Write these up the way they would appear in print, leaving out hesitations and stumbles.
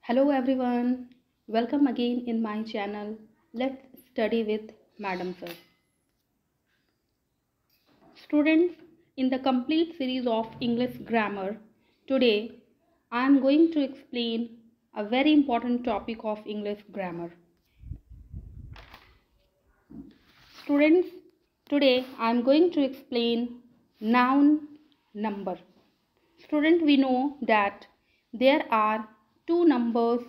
Hello everyone, welcome again in my channel. Let's study with Madam Sir. Students, in the complete series of English grammar, today I am going to explain a very important topic of English grammar. Students, today I am going to explain noun number. Student, we know that there are two numbers,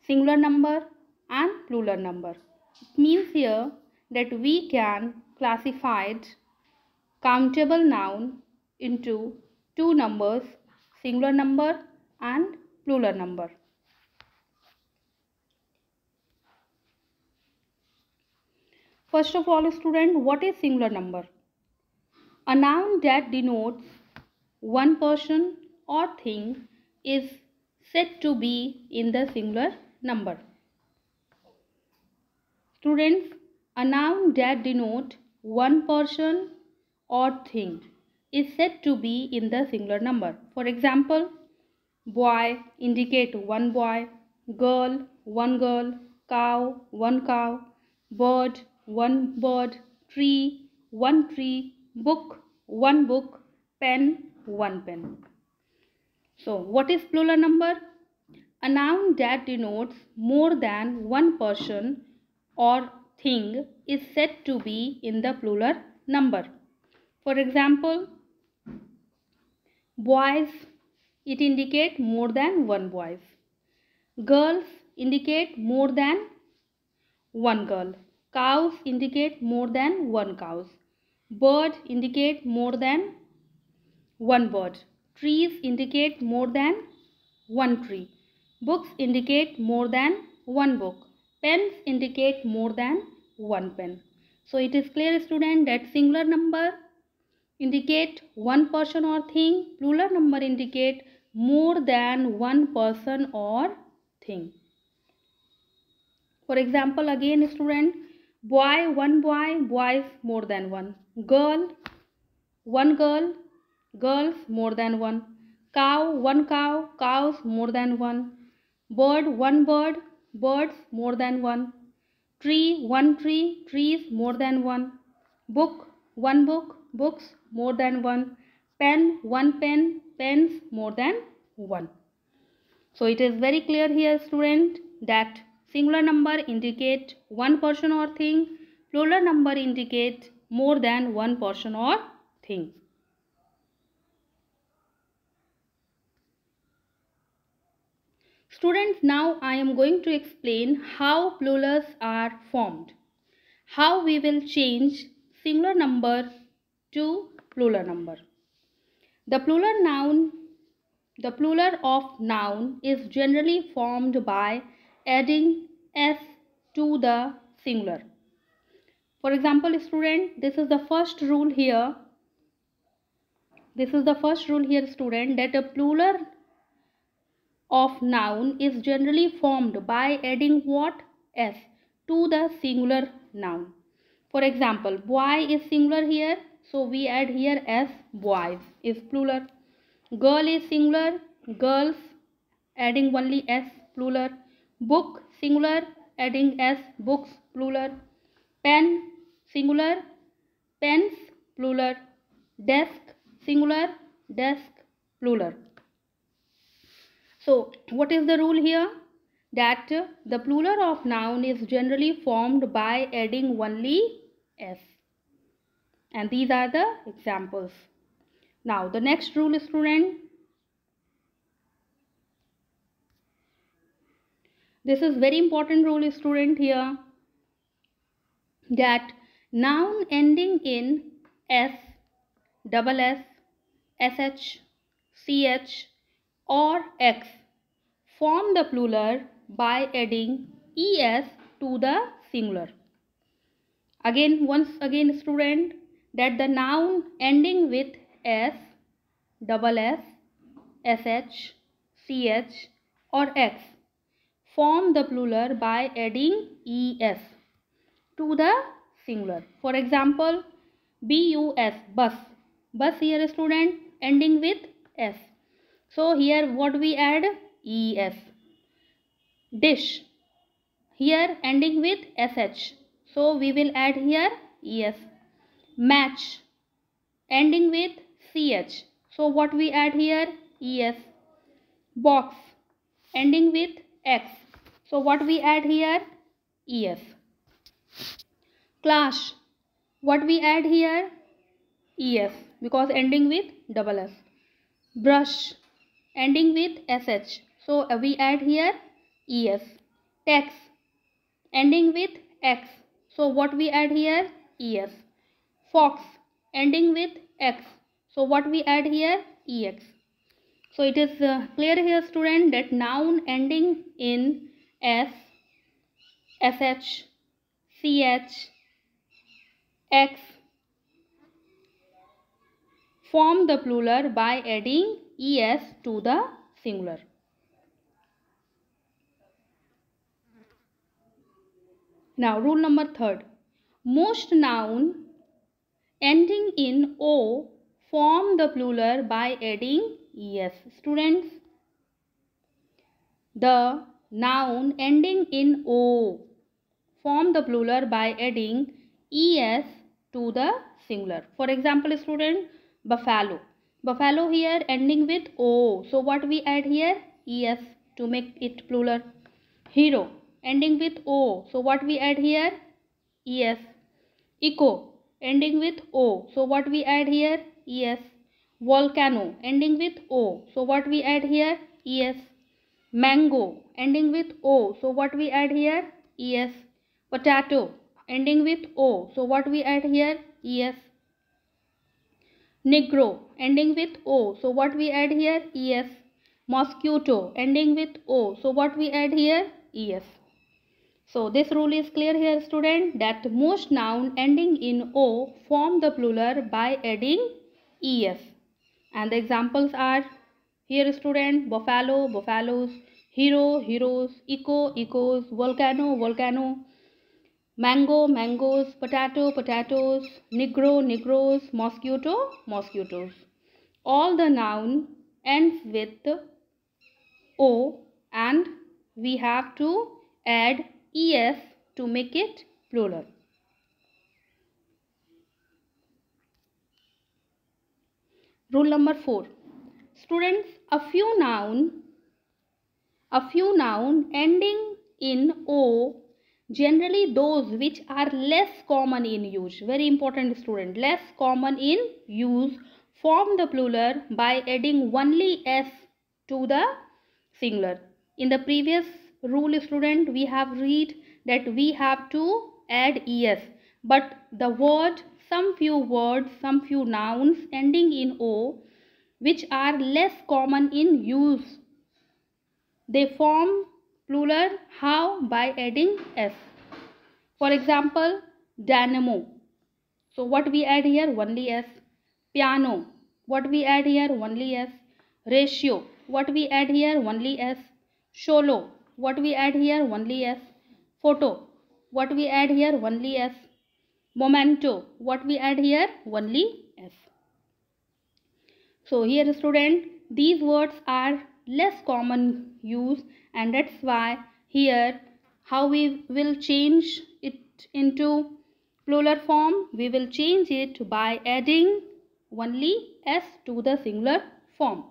singular number and plural number. It means here that we can classify countable noun into two numbers, singular number and plural number. First of all, student, what is singular number? A noun that denotes one person or thing is said to be in the singular number. Students, a noun that denotes one person or thing is said to be in the singular number. For example, boy indicate one boy, girl one girl, cow one cow, bird one bird, tree one tree, book one book, pen one pen. So what is plural number? A noun that denotes more than one person or thing is said to be in the plural number. For example, boys, it indicates more than one boys. Girls indicate more than one girl. Cows indicate more than one cows. Bird indicate more than one bird. Trees indicate more than one tree. Books indicate more than one book. Pens indicate more than one pen. So it is clear, student, that singular number indicate one person or thing, plural number indicate more than one person or thing. For example, again student, boy, boys more than one. Girl, one girl, girls more than one. Cow, cows more than one. Bird, birds more than one. Tree, trees more than one. Book, books more than one. Pen, pens more than one. So it is very clear here, student, that singular number indicate one person or thing, plural number indicate more than one person or thing. Students, now I am going to explain how plurals are formed. How we will change singular number to plural number. The plural of noun is generally formed by adding s to the singular. For example, student, this is the first rule here. Student, that a plural of noun is generally formed by adding what? S to the singular noun. For example, boy is singular here, so we add here s, boys is plural. Girl is singular, girls, adding only s, plural. Book singular, adding s, books plural. Pen singular, pens plural. Desk singular, desk plural. So what is the rule here? That the plural of noun is generally formed by adding only s. And these are the examples. Now the next rule, student. This is very important rule, student, here, that noun ending in s, double s, sh, ch or x form the plural by adding es to the singular. Once again, student, that the noun ending with s, double s, ch or x form the plural by adding es to the singular. For example, bus, bus here, student, ending with s. So here what we add? es. Dish, here ending with sh, so we will add here es. Match, ending with ch, so what we add here es. Box, ending with x, so what we add here es. Clash, what we add here es, because ending with double s. Brush, ending with sh, so we add here es. Tax, ending with x, so what we add here es. Fox, ending with x, so what we add here ex. So it is clear here, student, that noun ending in s, sh, ch, x form the plural by adding es to the singular. Now rule number 3. Most noun ending in o form the plural by adding es. Students, the noun ending in o form the plural by adding es to the singular. For example, student, buffalo. Buffalo here ending with o, so what we add here es to make it plural. Hero, ending with o, so what we add here es. Echo, ending with o, so what we add here es. Volcano, ending with o, so what we add here es. Mango, ending with o, so what we add here es. Potato, ending with o, so what we add here es. Negro, ending with o, so what we add here es. Mosquito, ending with o, so what we add here es. So this rule is clear here, student, that most noun ending in o form the plural by adding es. And the examples are here, student, buffalo, buffaloes, hero, heroes, echo, echoes, volcano, volcano, mango, mangoes, potato, potatoes, negro, negroes, mosquito, mosquitoes. All the noun ends with o and we have to add es to make it plural. Rule number 4. Students, a few noun ending in o, generally those which are less common in use, very important, student, less common in use, form the plural by adding only s to the singular. In the previous rule, student, we have read that we have to add es, but the word, some few words, some few nouns ending in o which are less common in use, they form plural. How? By adding s. For example, dynamo, so what we add here only s. Piano, what we add here only s. Ratio, what we add here only s. Solo, what we add here only s. Photo, what we add here only s. Memento, what we add here only s. So here, student, these words are less common use, and that's why here how we will change it into plural form, we will change it by adding only s to the singular form.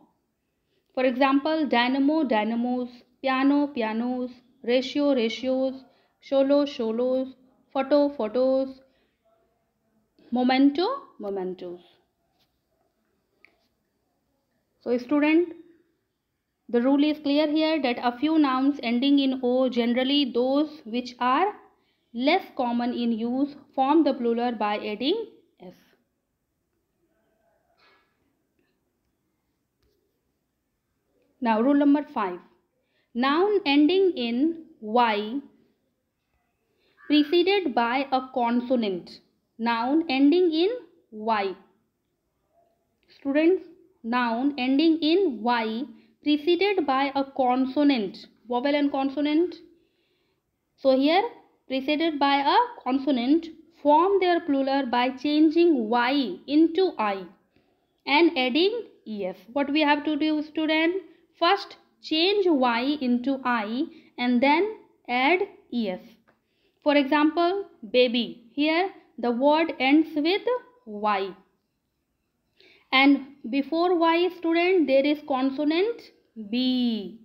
For example, dynamo, dynamos, piano, pianos, ratio, ratios, solo, solos, photo, photos, memento, mementos. So student, the rule is clear here that a few nouns ending in o, generally those which are less common in use, form the plural by adding s. Now rule number 5. Noun ending in y preceded by a consonant. Noun ending in y. Students, noun ending in y preceded by a consonant, vowel and consonant. So here preceded by a consonant form their plural by changing y into I and adding es. What we have to do, student? First change y into I and then add es. For example, baby. Here the word ends with y. And before y, student, there is consonant B.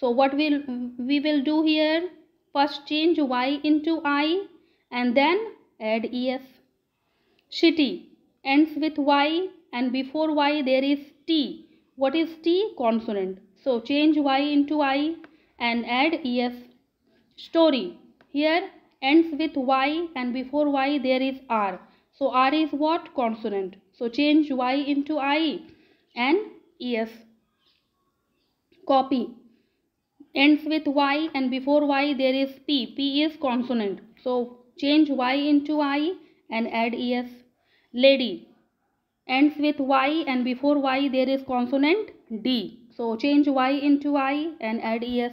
So what we will do here? First change y into I and then add es. Shitty ends with y and before y there is T. What is T? Consonant. So change y into I and add es. Story. Here ends with y and before y there is R. So R is what? Consonant. So change y into I and es. Copy. Ends with y and before y there is P. P is consonant. So change y into I and add es. Lady. Ends with y and before y there is consonant D. So change y into I and add es.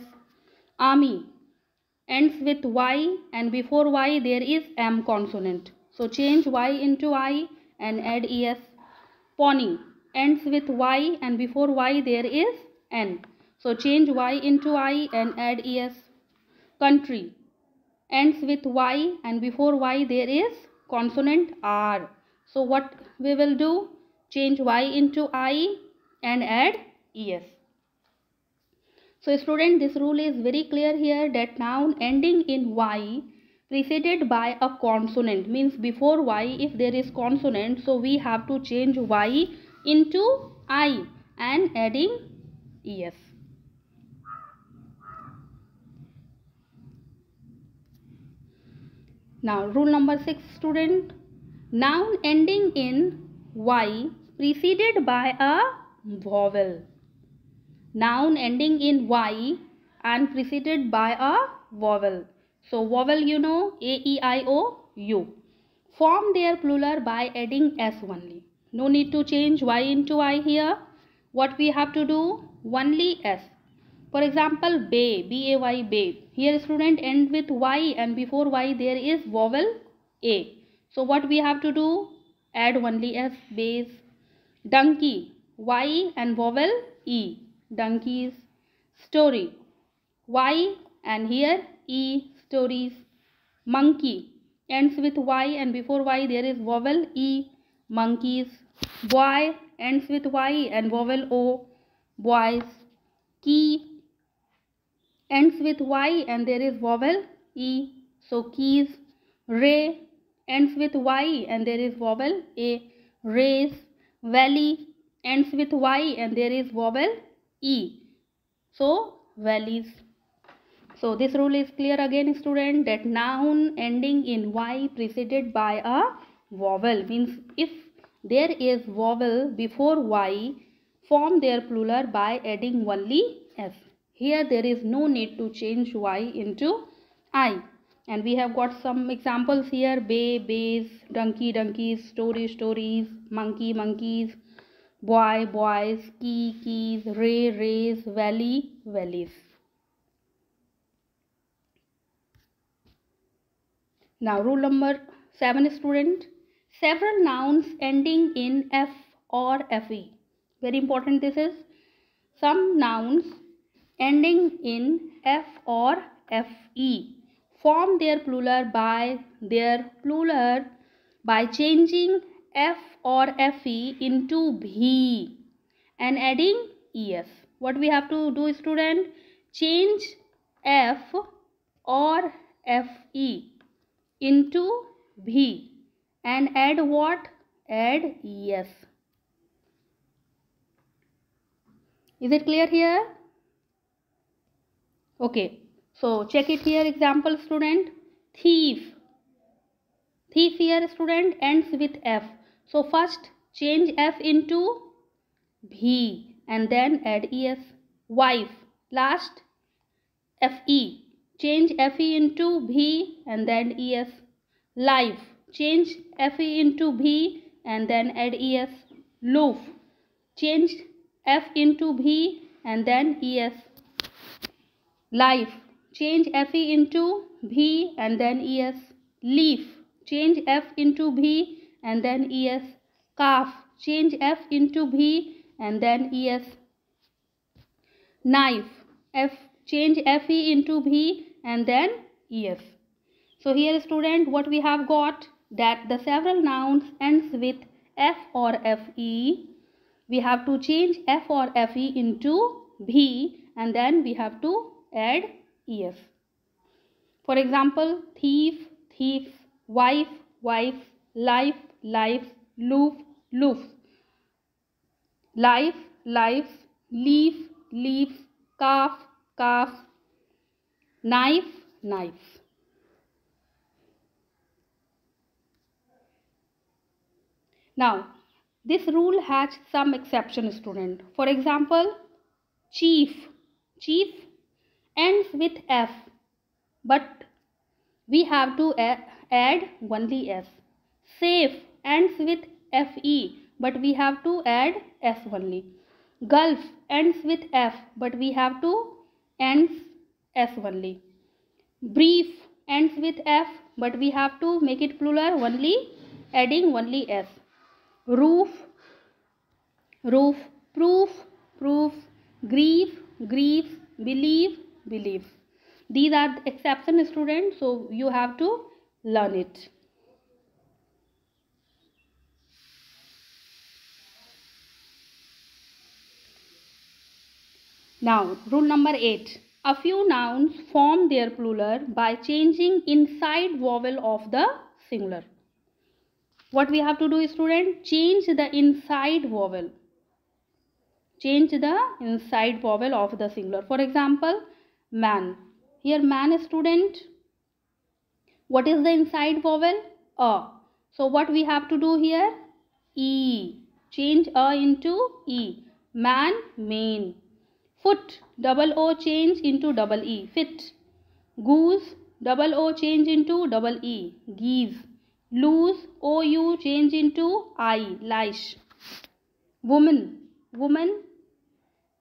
Army. Ends with y and before y there is M consonant. So change y into I and add es. Pony. Ends with y and before y there is N. So change y into I and add es. Country. Ends with y and before y there is consonant R. So what we will do? Change y into I and add es. So student, this rule is very clear here that noun ending in y preceded by a consonant, means before y if there is consonant, so we have to change y into I and adding es. Now rule number 6, student. Noun ending in y preceded by a vowel. Noun ending in y and preceded by a vowel. So vowel, you know, A, E, I, O, U. Form their plural by adding s only. No need to change y into I here. What we have to do? Only s. For example, bay, B-A-Y, bay. Here student end with y and before y there is vowel A. So what we have to do? Add only s, bays. Donkey, y and vowel E. Donkeys. Story, y and here E, stories. Monkey ends with y and before y there is vowel E, monkeys. Boy ends with y and vowel O, boys. Key ends with y and there is vowel E, so keys. Ray ends with y and there is vowel A, rays. Valley ends with y and there is vowel E, so valleys. So this rule is clear again, student, that noun ending in y preceded by a vowel, means if there is vowel before y, form their plural by adding only s. Here there is no need to change y into I. And we have got some examples here: bay, bays, donkey, donkeys, story, stories, monkey, monkeys, boy, boys, key, keys, ray, rays, valley, valleys. Now rule number 7, student. Several nouns ending in f or fe. Very important this is. Some nouns ending in f or fe form their plural by changing f or fe into bhi and adding es. What we have to do, student? Change f or fe into bhi and add what? Add es. Is it clear here? Okay, so check it here. Example, student. Thief. Thief here, student, ends with f. So first change f into bhi and then add es. Wife, last fe. Change fe into bhi and then es. Life, change fe into bhi and then add es. Loaf, change f into bhi and then es. Life, change fe into bhi and then es. Leaf, change f into bhi and then es. Calf, change f into bhi and then es. Knife. F, change FE into V and then ES. So here student, what we have got, that the several nouns ends with F or FE. We have to change F or FE into V and then we have to add ES. For example, thief, thieves, wife, wives, life, lives, loof, loofs, life, lives, leaf, leaves, calf, calves, knife, knives. Now, this rule has some exception student. For example, chief. Chief ends with F, but we have to add only S. Safe ends with FE, but we have to add S only. Gulf ends with F, but we have to ends S only. Brief ends with F, but we have to make it plural only, adding only S. Roof, roof, proof, proof, grief, grief, believe, believe. These are the exception students, so you have to learn it. Now, rule number 8. A few nouns form their plural by changing inside vowel of the singular. What we have to do, student? Change the inside vowel. Change the inside vowel of the singular. For example, man. Here man, student. What is the inside vowel? A. So what we have to do here? E. Change A into E. Man, main. Foot, double O change into double E. Fit. Goose, double O change into double E. Geese. Lose, OU change into I. Lice. Woman, woman,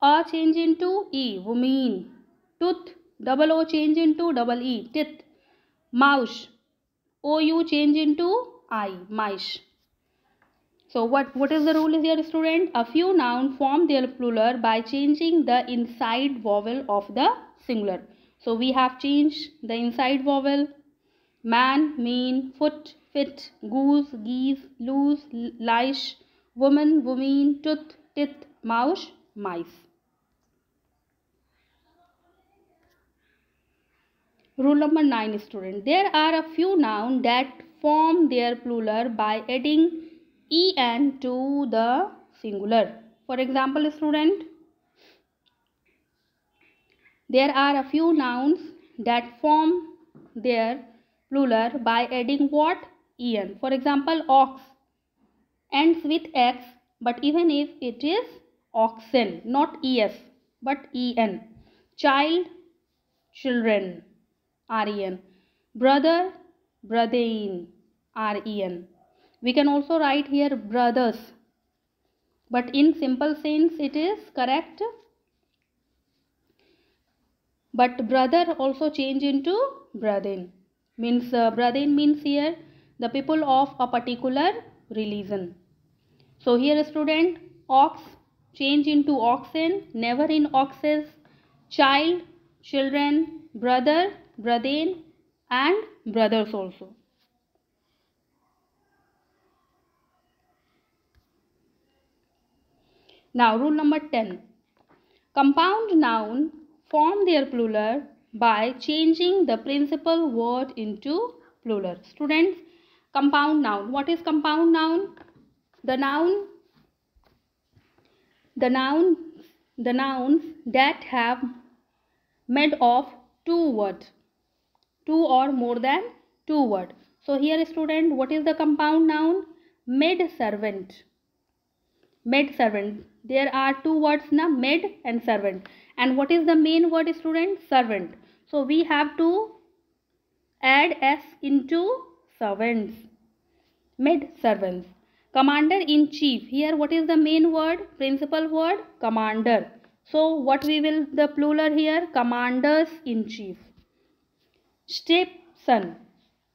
A change into E. Women. Tooth, double O change into double E. Teeth. Mouse, OU change into I. Mice. So what is the rule here, student? A few nouns form their plural by changing the inside vowel of the singular. So we have changed the inside vowel. Man, mean, foot, fit, goose, geese, loose, lice, woman, women, tooth, teeth, mouse, mice. Rule number 9, student. There are a few nouns that form their plural by adding en to the singular. For example, student, there are a few nouns that form their plural by adding what? En. For example, ox ends with x, but even if it is oxen, not es, but en. Child, children, ren. Brother, brethren, ren. We can also write here brothers, but in simple sense it is correct. But brother also change into brethren. Means brethren means here the people of a particular religion. So here student, ox change into oxen, never in oxes. Child, children, brother, brethren, and brothers also. Now rule number 10. Compound noun form their plural by changing the principal word into plural. Students, compound noun. What is compound noun? The nouns that have made of two words, two or more than two words. So here student, what is the compound noun? Maid servant. Maid servant. There are two words now, maid and servant. And what is the main word, student? Servant. So we have to add s into servants. Maid servants. Commander in chief. Here what is the main word? Principal word? Commander. So what we will the plural here? Commanders in chief. Stepson.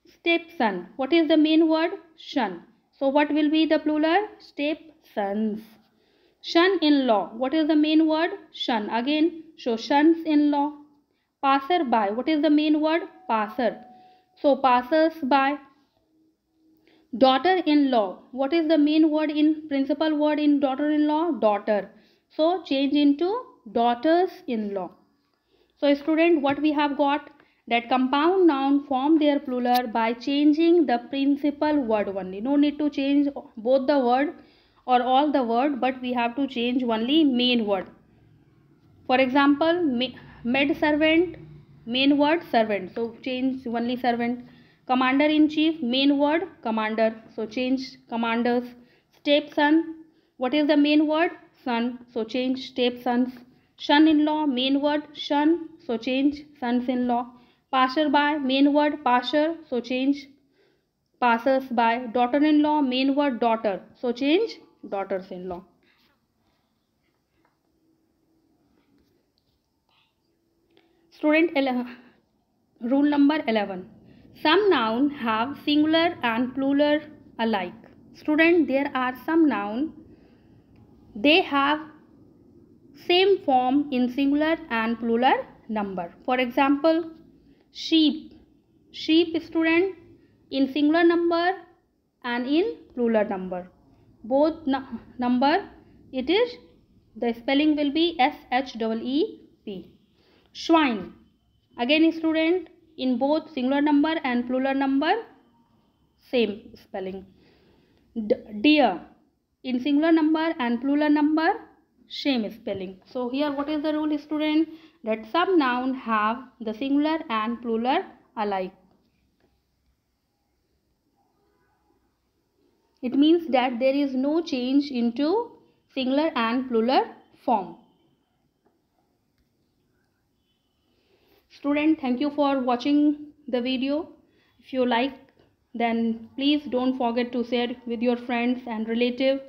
Stepson. What is the main word? Son. So what will be the plural? Stepsons. Son-in-law. What is the main word? Son. Again, so sons-in-law. Passer-by. What is the main word? Passer. So passers-by. Daughter-in-law. What is the main word in principal word in daughter-in-law? Daughter. So change into daughters-in-law. So student, what we have got, that compound noun form their plural by changing the principal word only. No need to change both the word or all the word, but we have to change only main word. For example, maid servant, main word servant, so change only servant. Commander in chief, main word commander, so change commanders. Stepson, what is the main word? Son, so change stepsons. Son-in-law, main word son, so change sons-in-law. Passer-by, main word passer, so change passers-by. Daughter-in-law, main word daughter, so change daughters-in-law. Student, rule number 11. Some nouns have singular and plural alike. Student, there are some nouns, they have same form in singular and plural number. For example, sheep. Sheep, student, in singular number and in plural number. Both number, it is, the spelling will be SHEEP. Swine. Again, student, in both singular number and plural number, same spelling. Deer. In singular number and plural number, same spelling. So here what is the rule, student? That some nouns have the singular and plural alike. It means that there is no change into singular and plural form. Student, thank you for watching the video. If you like, then please don't forget to share with your friends and relatives.